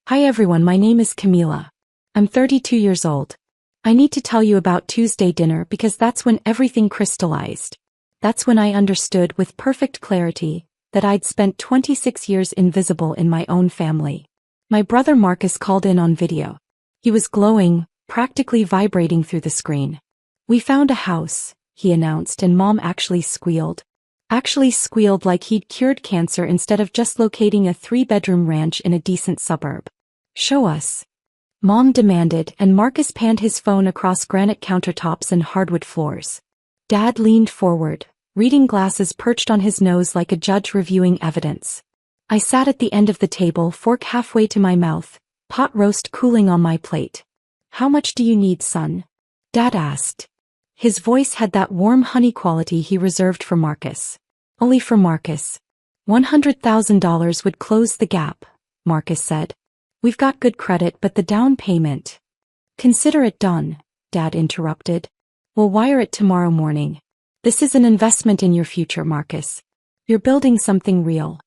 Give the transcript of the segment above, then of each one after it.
Hi everyone, my name is Camila. I'm 32 years old. I need to tell you about Tuesday dinner because that's when everything crystallized. That's when I understood with perfect clarity that I'd spent 26 years invisible in my own family. My brother Marcus called in on video. He was glowing, practically vibrating through the screen. We found a house, he announced, and Mom actually squealed. Actually squealed like he'd cured cancer instead of just locating a 3-bedroom ranch in a decent suburb. Show us. Mom demanded, and Marcus panned his phone across granite countertops and hardwood floors. Dad leaned forward, reading glasses perched on his nose like a judge reviewing evidence. I sat at the end of the table, fork halfway to my mouth, pot roast cooling on my plate. How much do you need, son? Dad asked. His voice had that warm honey quality he reserved for Marcus. Only for Marcus. $100,000 would close the gap, Marcus said. We've got good credit, but the down payment. Consider it done, Dad interrupted. We'll wire it tomorrow morning. This is an investment in your future, Marcus. You're building something real.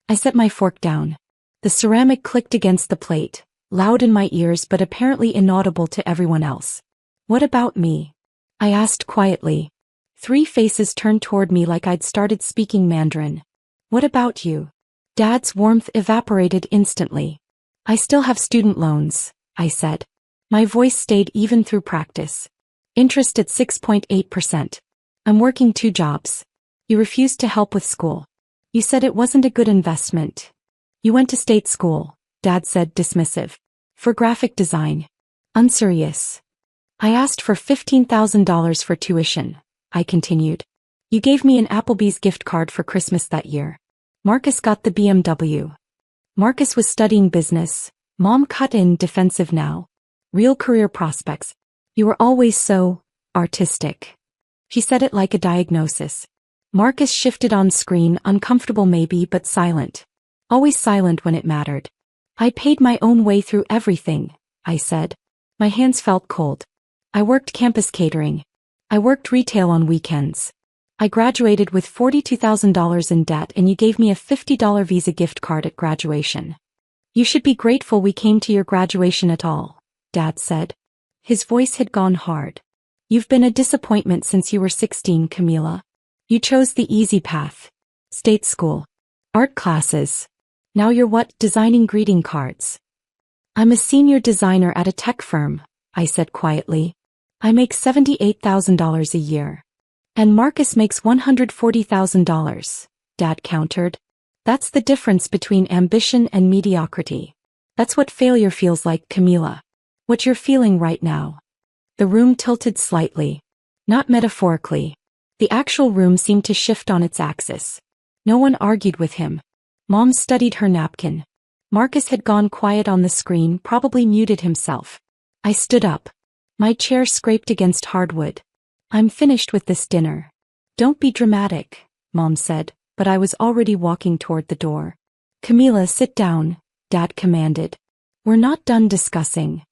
I set my fork down. The ceramic clicked against the plate, loud in my ears but apparently inaudible to everyone else. What about me? I asked quietly. 3 faces turned toward me like I'd started speaking Mandarin. What about you? Dad's warmth evaporated instantly. I still have student loans, I said. My voice stayed even through practice. Interest at 6.8%. I'm working 2 jobs. You refused to help with school. You said it wasn't a good investment. You went to state school, Dad said, dismissive. For graphic design. Unserious. I asked for $15,000 for tuition, I continued. You gave me an Applebee's gift card for Christmas that year. Marcus got the BMW. Marcus was studying business. Mom cut in, defensive now. Real career prospects. You were always so artistic. She said it like a diagnosis. Marcus shifted on screen, uncomfortable maybe, but silent. Always silent when it mattered. I paid my own way through everything, I said. My hands felt cold. I worked campus catering. I worked retail on weekends. I graduated with $42,000 in debt and you gave me a $50 Visa gift card at graduation. You should be grateful we came to your graduation at all, Dad said. His voice had gone hard. You've been a disappointment since you were 16, Camila. You chose the easy path. State school. Art classes. Now you're what? Designing greeting cards. I'm a senior designer at a tech firm, I said quietly. I make $78,000 a year. And Marcus makes $140,000, Dad countered. That's the difference between ambition and mediocrity. That's what failure feels like, Camila. What you're feeling right now. The room tilted slightly. Not metaphorically. The actual room seemed to shift on its axis. No one argued with him. Mom studied her napkin. Marcus had gone quiet on the screen, probably muted himself. I stood up. My chair scraped against hardwood. I'm finished with this dinner. Don't be dramatic, Mom said, but I was already walking toward the door. Camila, sit down, Dad commanded. We're not done discussing.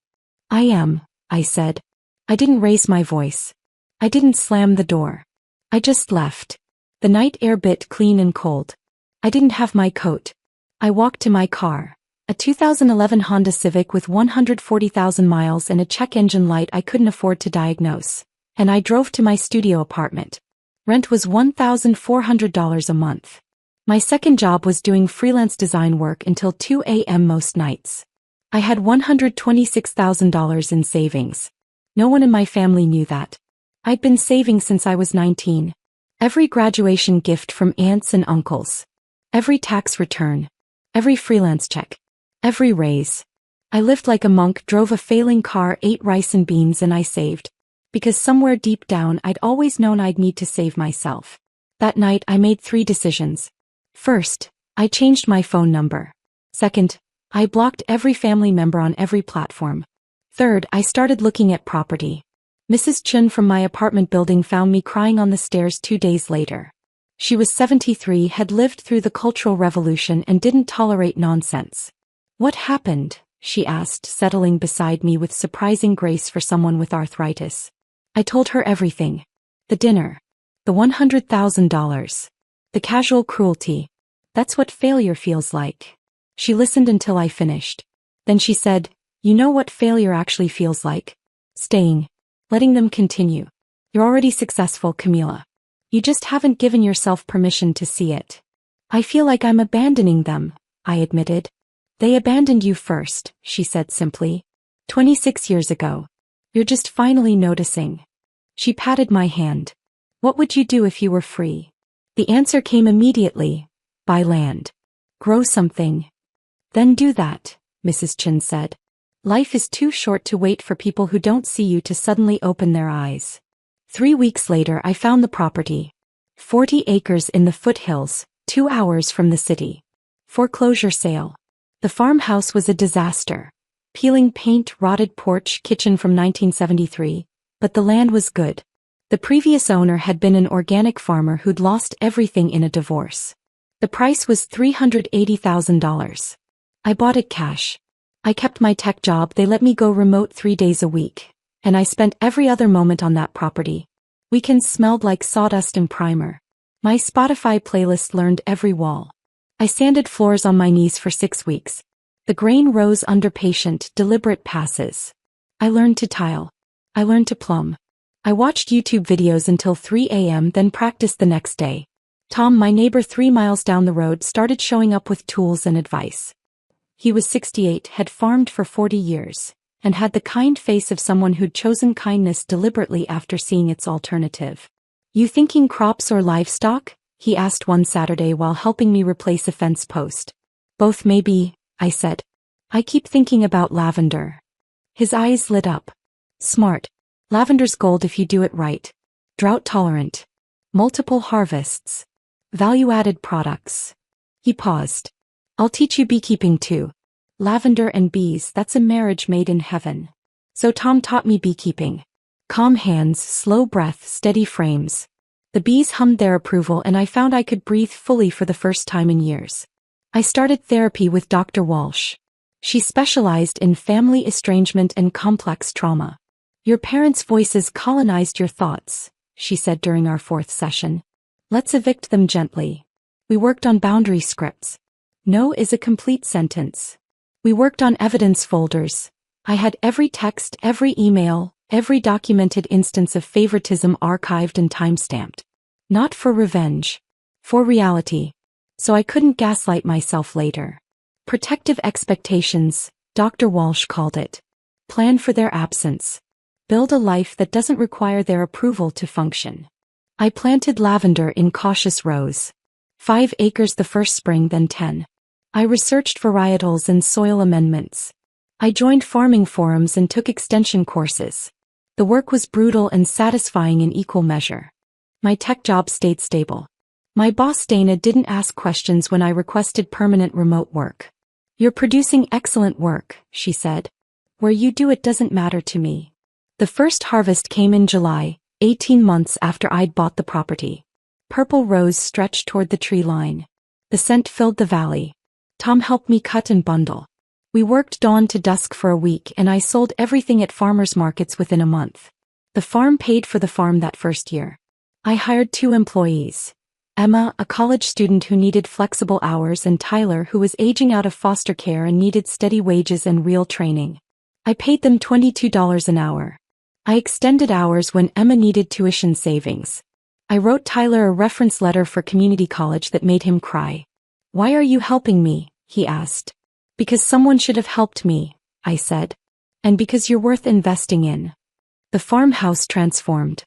I am, I said. I didn't raise my voice. I didn't slam the door. I just left. The night air bit clean and cold. I didn't have my coat. I walked to my car. A 2011 Honda Civic with 140,000 miles and a check engine light I couldn't afford to diagnose. And I drove to my studio apartment. Rent was $1,400 a month. My second job was doing freelance design work until 2 a.m. most nights. I had $126,000 in savings. No one in my family knew that. I'd been saving since I was 19. Every graduation gift from aunts and uncles. Every tax return. Every freelance check. Every raise. I lived like a monk, drove a failing car, ate rice and beans, and I saved. Because somewhere deep down I'd always known I'd need to save myself. That night I made 3 decisions. First, I changed my phone number. Second, I blocked every family member on every platform. Third, I started looking at property. Mrs. Chun from my apartment building found me crying on the stairs 2 days later. She was 73, had lived through the Cultural Revolution and didn't tolerate nonsense. What happened? She asked, settling beside me with surprising grace for someone with arthritis. I told her everything. The dinner. The $100,000. The casual cruelty. That's what failure feels like. She listened until I finished. Then she said, "You know what failure actually feels like? Staying. Letting them continue. You're already successful, Camila. You just haven't given yourself permission to see it." "I feel like I'm abandoning them," I admitted. "They abandoned you first," she said simply. 26 years ago. You're just finally noticing." She patted my hand. "What would you do if you were free?" The answer came immediately. "Buy land. Grow something." "Then do that," Mrs. Chin said. "Life is too short to wait for people who don't see you to suddenly open their eyes." 3 weeks later I found the property. 40 acres in the foothills, 2 hours from the city. Foreclosure sale. The farmhouse was a disaster. Peeling paint, rotted porch, kitchen from 1973, but the land was good. The previous owner had been an organic farmer who'd lost everything in a divorce. The price was $380,000. I bought it cash. I kept my tech job, they let me go remote 3 days a week, and I spent every other moment on that property. Weekends smelled like sawdust and primer. My Spotify playlist learned every wall. I sanded floors on my knees for 6 weeks. The grain rose under patient, deliberate passes. I learned to tile. I learned to plumb. I watched YouTube videos until 3 a.m. then practiced the next day. Tom, my neighbor 3 miles down the road, started showing up with tools and advice. He was 68, had farmed for 40 years, and had the kind face of someone who'd chosen kindness deliberately after seeing its alternative. "You thinking crops or livestock?" he asked one Saturday while helping me replace a fence post. "Both maybe," I said. "I keep thinking about lavender." His eyes lit up. "Smart. Lavender's gold if you do it right. Drought tolerant. Multiple harvests. Value-added products." He paused. "I'll teach you beekeeping too. Lavender and bees, that's a marriage made in heaven." So Tom taught me beekeeping. Calm hands, slow breath, steady frames. The bees hummed their approval and I found I could breathe fully for the first time in years. I started therapy with Dr. Walsh. She specialized in family estrangement and complex trauma. "Your parents' voices colonized your thoughts," she said during our 4th session. "Let's evict them gently." We worked on boundary scripts. No is a complete sentence. We worked on evidence folders. I had every text, every email, every documented instance of favoritism archived and timestamped. Not for revenge. For reality. So I couldn't gaslight myself later. Protective expectations, Dr. Walsh called it. Plan for their absence. Build a life that doesn't require their approval to function. I planted lavender in cautious rows. 5 acres the first spring, then 10. I researched varietals and soil amendments. I joined farming forums and took extension courses. The work was brutal and satisfying in equal measure. My tech job stayed stable. My boss Dana didn't ask questions when I requested permanent remote work. "You're producing excellent work," she said. "Where you do it doesn't matter to me." The first harvest came in July, 18 months after I'd bought the property. Purple rose stretched toward the tree line. The scent filled the valley. Tom helped me cut and bundle. We worked dawn to dusk for a week and I sold everything at farmers markets within a month. The farm paid for the farm that first year. I hired 2 employees. Emma, a college student who needed flexible hours, and Tyler, who was aging out of foster care and needed steady wages and real training. I paid them $22 an hour. I extended hours when Emma needed tuition savings. I wrote Tyler a reference letter for community college that made him cry. "Why are you helping me?" he asked. "Because someone should have helped me," I said. "And because you're worth investing in." The farmhouse transformed.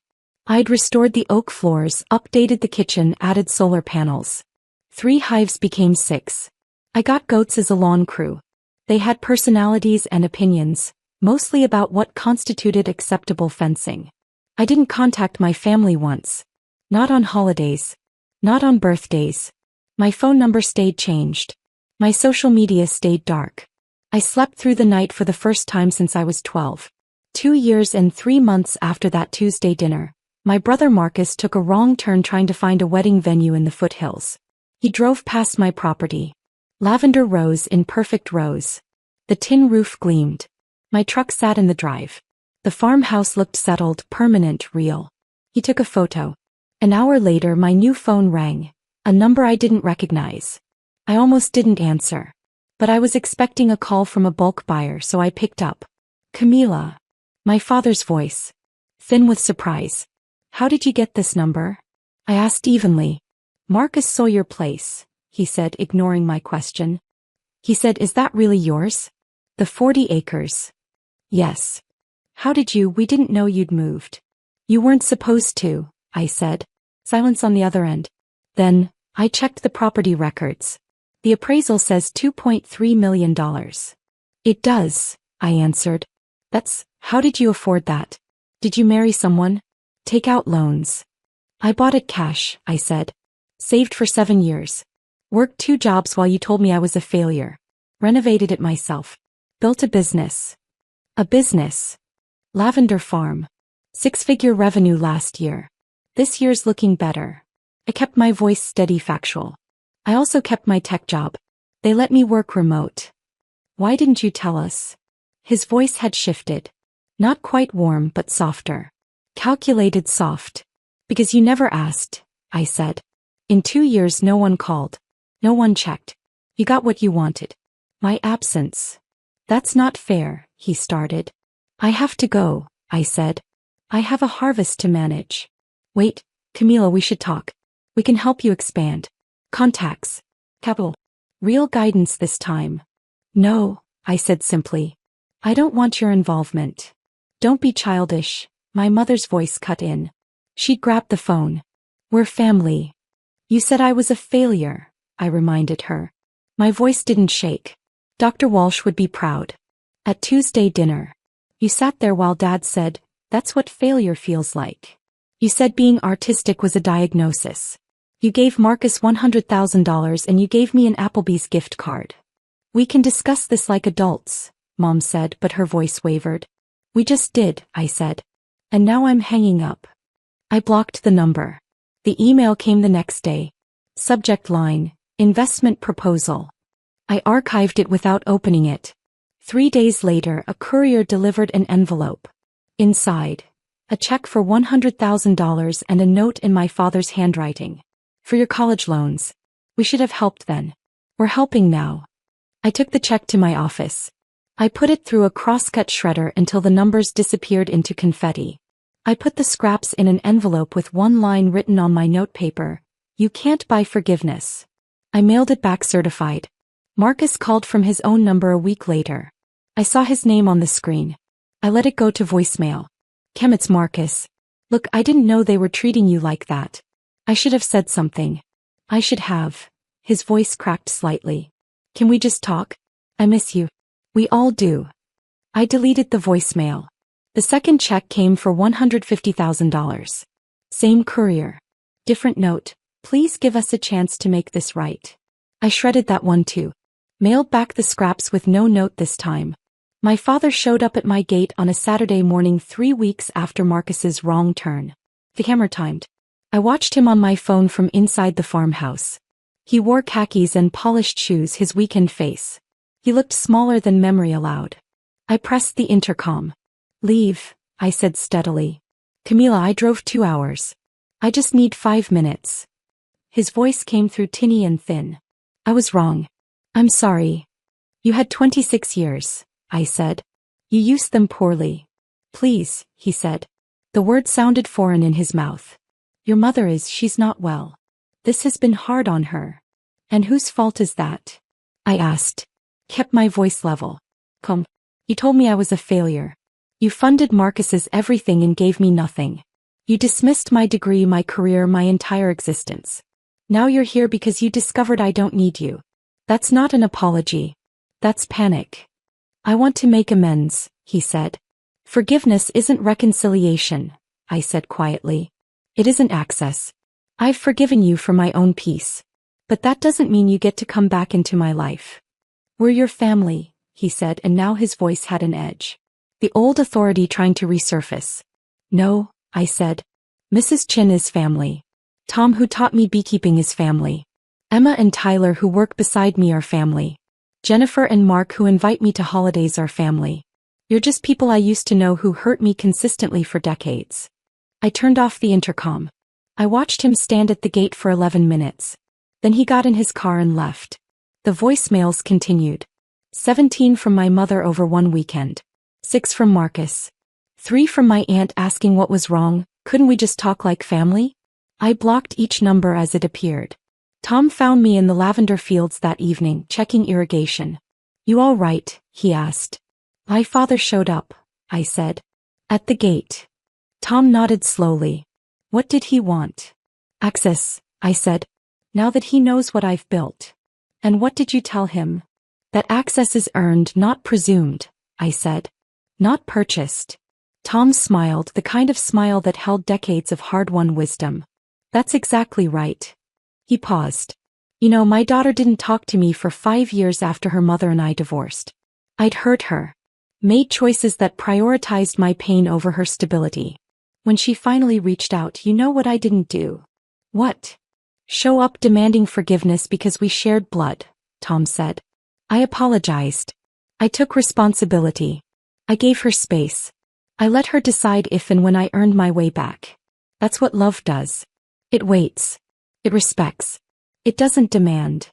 I'd restored the oak floors, updated the kitchen, added solar panels. 3 hives became 6. I got goats as a lawn crew. They had personalities and opinions, mostly about what constituted acceptable fencing. I didn't contact my family once. Not on holidays. Not on birthdays. My phone number stayed changed. My social media stayed dark. I slept through the night for the first time since I was 12. 2 years and 3 months after that Tuesday dinner, my brother Marcus took a wrong turn trying to find a wedding venue in the foothills. He drove past my property. Lavender rose in perfect rows. The tin roof gleamed. My truck sat in the drive. The farmhouse looked settled, permanent, real. He took a photo. An hour later my new phone rang, a number I didn't recognize. I almost didn't answer. But I was expecting a call from a bulk buyer, so I picked up. Camila. My father's voice. Thin with surprise. How did you get this number? I asked evenly. Marcus saw your place, he said, ignoring my question. He said, is that really yours? The 40 acres. Yes. How did you? We didn't know you'd moved. You weren't supposed to, I said. Silence on the other end. Then, I checked the property records. The appraisal says $2.3 million. It does, I answered. How did you afford that? Did you marry someone? Take out loans. I bought it cash, I said. Saved for 7 years. Worked 2 jobs while you told me I was a failure. Renovated it myself. Built a business. A business. Lavender farm. 6-figure revenue last year. This year's looking better. I kept my voice steady, factual. I also kept my tech job. They let me work remote. Why didn't you tell us? His voice had shifted. Not quite warm, but softer. Calculated soft. Because you never asked, I said. In 2 years no one called. No one checked. You got what you wanted. My absence. That's not fair, he started. I have to go, I said. I have a harvest to manage. Wait, Camila, we should talk. We can help you expand. Contacts. Capital. Real guidance this time. No, I said simply. I don't want your involvement. Don't be childish, my mother's voice cut in. She grabbed the phone. We're family. You said I was a failure, I reminded her. My voice didn't shake. Dr. Walsh would be proud. At Tuesday dinner. You sat there while Dad said, that's what failure feels like. You said being artistic was a diagnosis. You gave Marcus $100,000 and you gave me an Applebee's gift card. We can discuss this like adults, Mom said, but her voice wavered. We just did, I said. And now I'm hanging up. I blocked the number. The email came the next day. Subject line, investment proposal. I archived it without opening it. 3 days later, a courier delivered an envelope. Inside, a check for $100,000 and a note in my father's handwriting. For your college loans. We should have helped then. We're helping now. I took the check to my office. I put it through a crosscut shredder until the numbers disappeared into confetti. I put the scraps in an envelope with one line written on my notepaper. You can't buy forgiveness. I mailed it back certified. Marcus called from his own number a week later. I saw his name on the screen. I let it go to voicemail. Cam, it's Marcus. Look, I didn't know they were treating you like that. I should have said something. I should have. His voice cracked slightly. Can we just talk? I miss you. We all do. I deleted the voicemail. The second check came for $150,000. Same courier. Different note. Please give us a chance to make this right. I shredded that one too. Mailed back the scraps with no note this time. My father showed up at my gate on a Saturday morning 3 weeks after Marcus's wrong turn. The camera timed. I watched him on my phone from inside the farmhouse. He wore khakis and polished shoes, his weakened face. He looked smaller than memory allowed. I pressed the intercom. Leave, I said steadily. Camila, I drove 2 hours. I just need 5 minutes. His voice came through tinny and thin. I was wrong. I'm sorry. You had 26 years, I said. You used them poorly. Please, he said. The word sounded foreign in his mouth. Your mother she's not well. This has been hard on her. And whose fault is that? I asked. Kept my voice level. Come. You told me I was a failure. You funded Marcus's everything and gave me nothing. You dismissed my degree, my career, my entire existence. Now you're here because you discovered I don't need you. That's not an apology. That's panic. I want to make amends, he said. Forgiveness isn't reconciliation, I said quietly. It isn't access. I've forgiven you for my own peace. But that doesn't mean you get to come back into my life. We're your family, he said, and now his voice had an edge. The old authority trying to resurface. No, I said. Mrs. Chin is family. Tom, who taught me beekeeping, is family. Emma and Tyler, who work beside me, are family. Jennifer and Mark, who invite me to holidays, are family. You're just people I used to know who hurt me consistently for decades. I turned off the intercom. I watched him stand at the gate for 11 minutes. Then he got in his car and left. The voicemails continued. 17 from my mother over one weekend. 6 from Marcus. 3 from my aunt asking what was wrong, couldn't we just talk like family? I blocked each number as it appeared. Tom found me in the lavender fields that evening, checking irrigation. You all right? He asked. My father showed up, I said. At the gate. Tom nodded slowly. What did he want? Access, I said. Now that he knows what I've built. And what did you tell him? That access is earned, not presumed, I said. Not purchased. Tom smiled, the kind of smile that held decades of hard-won wisdom. That's exactly right. He paused. You know, my daughter didn't talk to me for 5 years after her mother and I divorced. I'd hurt her. Made choices that prioritized my pain over her stability. When she finally reached out, you know what I didn't do? What? Show up demanding forgiveness because we shared blood, Tom said. I apologized. I took responsibility. I gave her space. I let her decide if and when I earned my way back. That's what love does. It waits. It respects. It doesn't demand.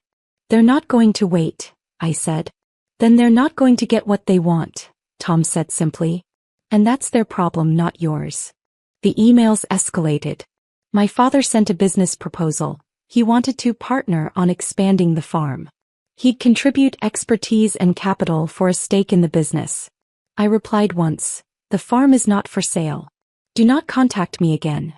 They're not going to wait, I said. Then they're not going to get what they want, Tom said simply. And that's their problem, not yours. The emails escalated. My father sent a business proposal. He wanted to partner on expanding the farm. He'd contribute expertise and capital for a stake in the business. I replied once, the farm is not for sale. Do not contact me again.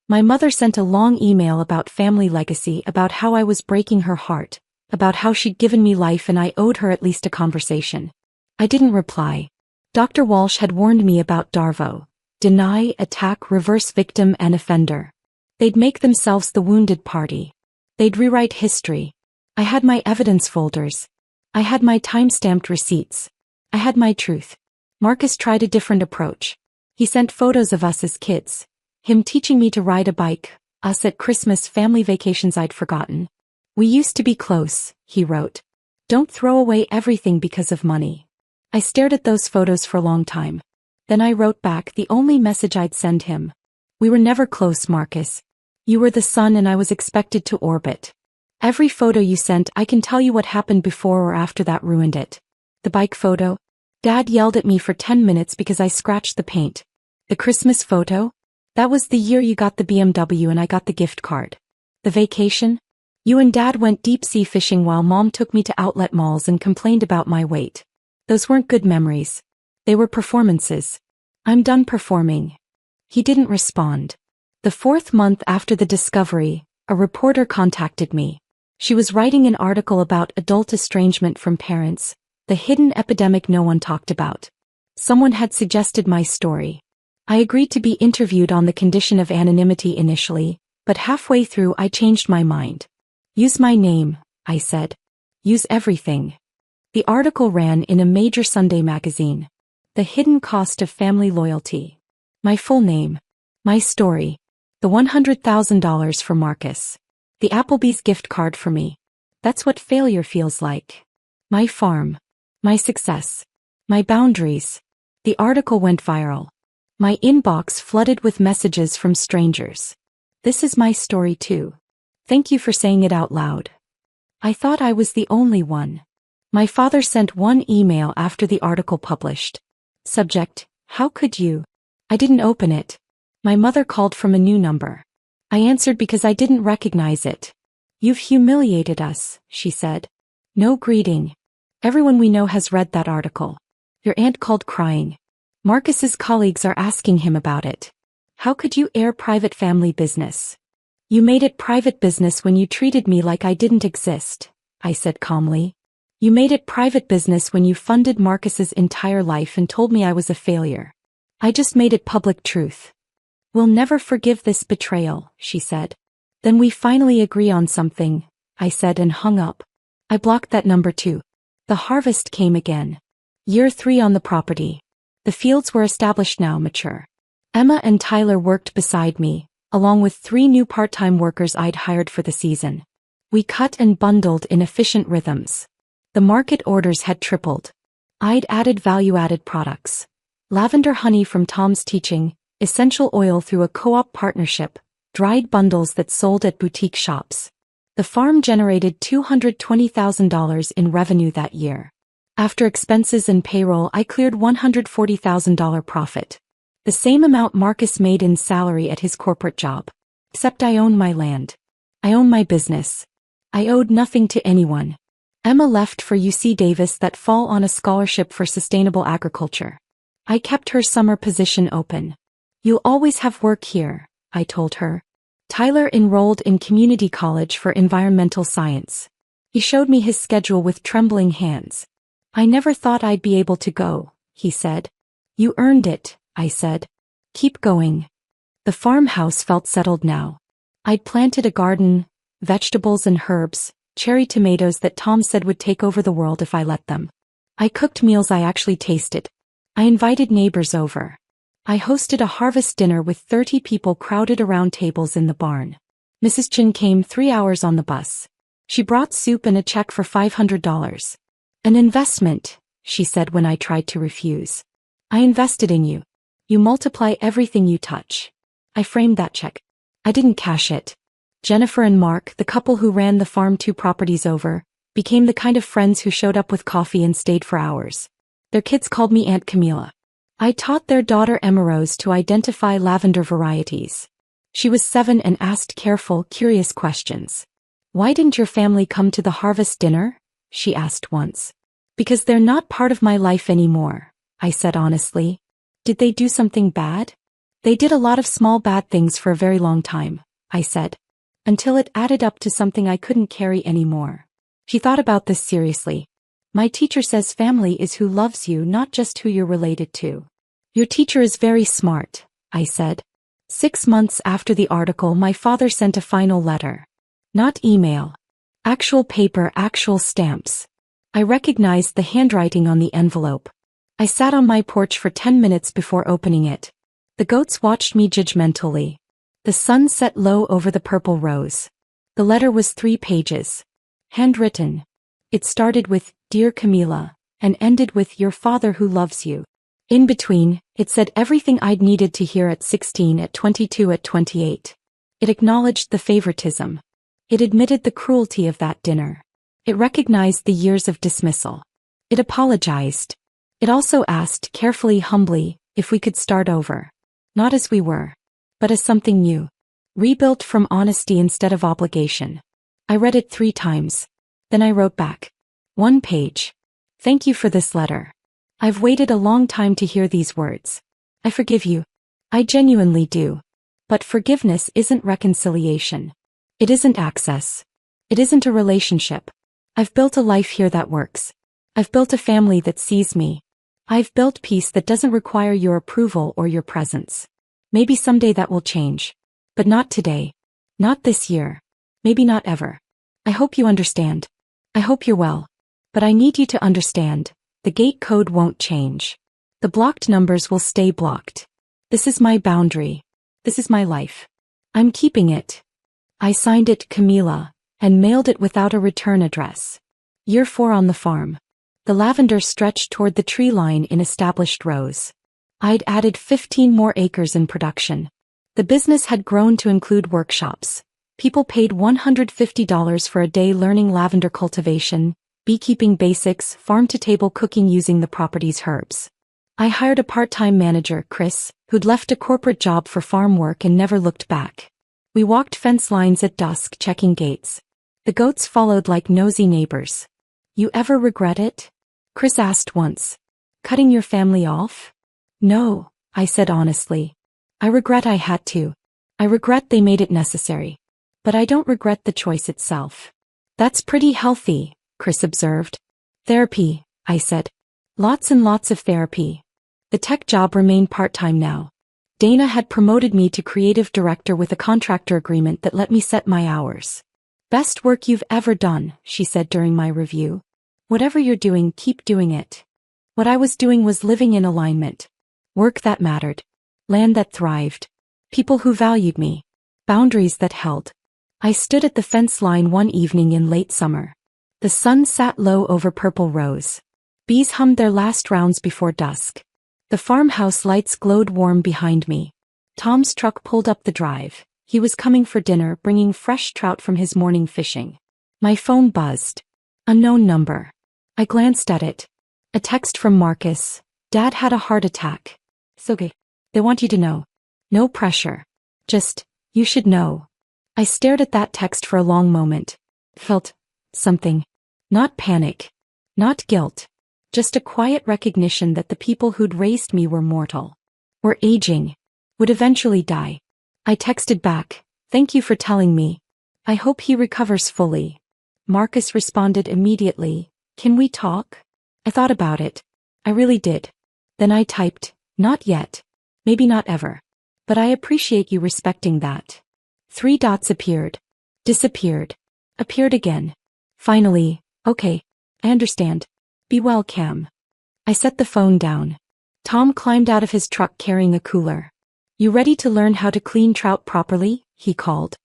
My mother sent a long email about family legacy, about how I was breaking her heart, about how she'd given me life and I owed her at least a conversation. I didn't reply. Dr. Walsh had warned me about Darvo. Deny, attack, reverse victim and offender. They'd make themselves the wounded party. They'd rewrite history. I had my evidence folders. I had my time-stamped receipts. I had my truth. Marcus tried a different approach. He sent photos of us as kids. Him teaching me to ride a bike, us at Christmas family vacations I'd forgotten. We used to be close, he wrote. Don't throw away everything because of money. I stared at those photos for a long time. Then I wrote back the only message I'd send him. We were never close, Marcus. You were the sun and I was expected to orbit. Every photo you sent, I can tell you what happened before or after that ruined it. The bike photo? Dad yelled at me for 10 minutes because I scratched the paint. The Christmas photo? That was the year you got the BMW and I got the gift card. The vacation? You and Dad went deep-sea fishing while Mom took me to outlet malls and complained about my weight. Those weren't good memories. They were performances. I'm done performing. He didn't respond. The 4th month after the discovery, a reporter contacted me. She was writing an article about adult estrangement from parents, the hidden epidemic no one talked about. Someone had suggested my story. I agreed to be interviewed on the condition of anonymity initially, but halfway through I changed my mind. Use my name, I said. Use everything. The article ran in a major Sunday magazine. The hidden cost of family loyalty. My full name. My story. The $100,000 for Marcus. The Applebee's gift card for me. That's what failure feels like. My farm. My success. My boundaries. The article went viral. My inbox flooded with messages from strangers. This is my story too. Thank you for saying it out loud. I thought I was the only one. My father sent one email after the article published. Subject, how could you? I didn't open it. My mother called from a new number. I answered because I didn't recognize it. You've humiliated us, she said. No greeting. Everyone we know has read that article. Your aunt called crying. Marcus's colleagues are asking him about it. How could you air private family business? You made it private business when you treated me like I didn't exist, I said calmly. You made it private business when you funded Marcus's entire life and told me I was a failure. I just made it public truth. We'll never forgive this betrayal, she said. Then we finally agree on something, I said and hung up. I blocked that number too. The harvest came again. Year 3 on the property. The fields were established now, mature. Emma and Tyler worked beside me, along with 3 new part-time workers I'd hired for the season. We cut and bundled in efficient rhythms. The market orders had tripled. I'd added value-added products. Lavender honey from Tom's teaching, essential oil through a co-op partnership, dried bundles that sold at boutique shops. The farm generated $220,000 in revenue that year. After expenses and payroll, I cleared $140,000 profit. The same amount Marcus made in salary at his corporate job. Except I own my land. I own my business. I owed nothing to anyone. Emma left for UC Davis that fall on a scholarship for sustainable agriculture. I kept her summer position open. You'll always have work here, I told her. Tyler enrolled in community college for environmental science. He showed me his schedule with trembling hands. I never thought I'd be able to go, he said. You earned it, I said. Keep going. The farmhouse felt settled now. I'd planted a garden, vegetables and herbs, cherry tomatoes that Tom said would take over the world if I let them. I cooked meals I actually tasted. I invited neighbors over. I hosted a harvest dinner with 30 people crowded around tables in the barn. Mrs. Chin came 3 hours on the bus. She brought soup and a check for $500. An investment, she said when I tried to refuse. I invested in you. You multiply everything you touch. I framed that check. I didn't cash it. Jennifer and Mark, the couple who ran the farm 2 properties over, became the kind of friends who showed up with coffee and stayed for hours. Their kids called me Aunt Camila. I taught their daughter Emma Rose to identify lavender varieties. She was 7 and asked careful, curious questions. Why didn't your family come to the harvest dinner? She asked once. Because they're not part of my life anymore, I said honestly. Did they do something bad? They did a lot of small bad things for a very long time, I said. Until it added up to something I couldn't carry anymore. She thought about this seriously. My teacher says family is who loves you, not just who you're related to. Your teacher is very smart, I said. 6 months after the article, my father sent a final letter. Not email. Actual paper, actual stamps. I recognized the handwriting on the envelope. I sat on my porch for 10 minutes before opening it. The goats watched me judgmentally. The sun set low over the purple rose. The letter was 3 pages. Handwritten. It started with, Dear Camila, and ended with, Your father who loves you. In between, it said everything I'd needed to hear at 16, at 22, at 28. It acknowledged the favoritism. It admitted the cruelty of that dinner. It recognized the years of dismissal. It apologized. It also asked, carefully, humbly, if we could start over. Not as we were, but as something new. Rebuilt from honesty instead of obligation. I read it 3 times. Then I wrote back. 1 page. Thank you for this letter. I've waited a long time to hear these words. I forgive you. I genuinely do. But forgiveness isn't reconciliation. It isn't access. It isn't a relationship. I've built a life here that works. I've built a family that sees me. I've built peace that doesn't require your approval or your presence. Maybe someday that will change. But not today. Not this year. Maybe not ever. I hope you understand. I hope you're well. But I need you to understand. The gate code won't change. The blocked numbers will stay blocked. This is my boundary. This is my life. I'm keeping it. I signed it Camila, and mailed it without a return address. Year 4 on the farm. The lavender stretched toward the tree line in established rows. I'd added 15 more acres in production. The business had grown to include workshops. People paid $150 for a day learning lavender cultivation, beekeeping basics, farm-to-table cooking using the property's herbs. I hired a part-time manager, Chris, who'd left a corporate job for farm work and never looked back. We walked fence lines at dusk checking gates. The goats followed like nosy neighbors. You ever regret it? Chris asked once. Cutting your family off? No, I said honestly. I regret I had to. I regret they made it necessary. But I don't regret the choice itself. That's pretty healthy, Chris observed. Therapy, I said. Lots and lots of therapy. The tech job remained part-time now. Dana had promoted me to creative director with a contractor agreement that let me set my hours. Best work you've ever done, she said during my review. Whatever you're doing, keep doing it. What I was doing was living in alignment. Work that mattered. Land that thrived. People who valued me. Boundaries that held. I stood at the fence line one evening in late summer. The sun sat low over purple rose. Bees hummed their last rounds before dusk. The farmhouse lights glowed warm behind me. Tom's truck pulled up the drive. He was coming for dinner, bringing fresh trout from his morning fishing. My phone buzzed. Unknown number. I glanced at it. A text from Marcus. Dad had a heart attack. It's okay. They want you to know. No pressure. Just, you should know. I stared at that text for a long moment. Felt something. Not panic. Not guilt. Just a quiet recognition that the people who'd raised me were mortal. Were aging. Would eventually die. I texted back, "Thank you for telling me. I hope he recovers fully." Marcus responded immediately, "Can we talk?" I thought about it. I really did. Then I typed, "Not yet. Maybe not ever. But I appreciate you respecting that." 3 dots appeared. Disappeared. Appeared again. Finally, "Okay. I understand. Be well, Cam." I set the phone down. Tom climbed out of his truck carrying a cooler. "You ready to learn how to clean trout properly?" he called.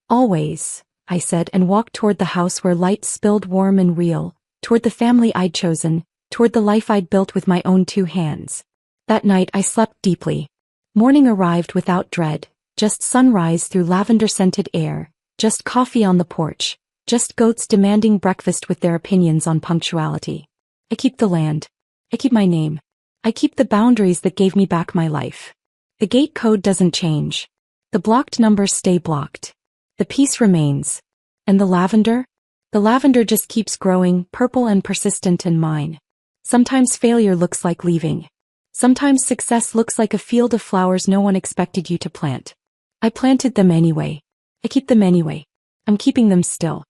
"Always," I said, and walked toward the house where light spilled warm and real, toward the family I'd chosen, toward the life I'd built with my own 2 hands. That night I slept deeply. Morning arrived without dread, just sunrise through lavender-scented air, just coffee on the porch, just goats demanding breakfast with their opinions on punctuality. I keep the land. I keep my name. I keep the boundaries that gave me back my life. The gate code doesn't change. The blocked numbers stay blocked. The peace remains. And the lavender? The lavender just keeps growing, purple and persistent and mine. Sometimes failure looks like leaving. Sometimes success looks like a field of flowers no one expected you to plant. I planted them anyway. I keep them anyway. I'm keeping them still.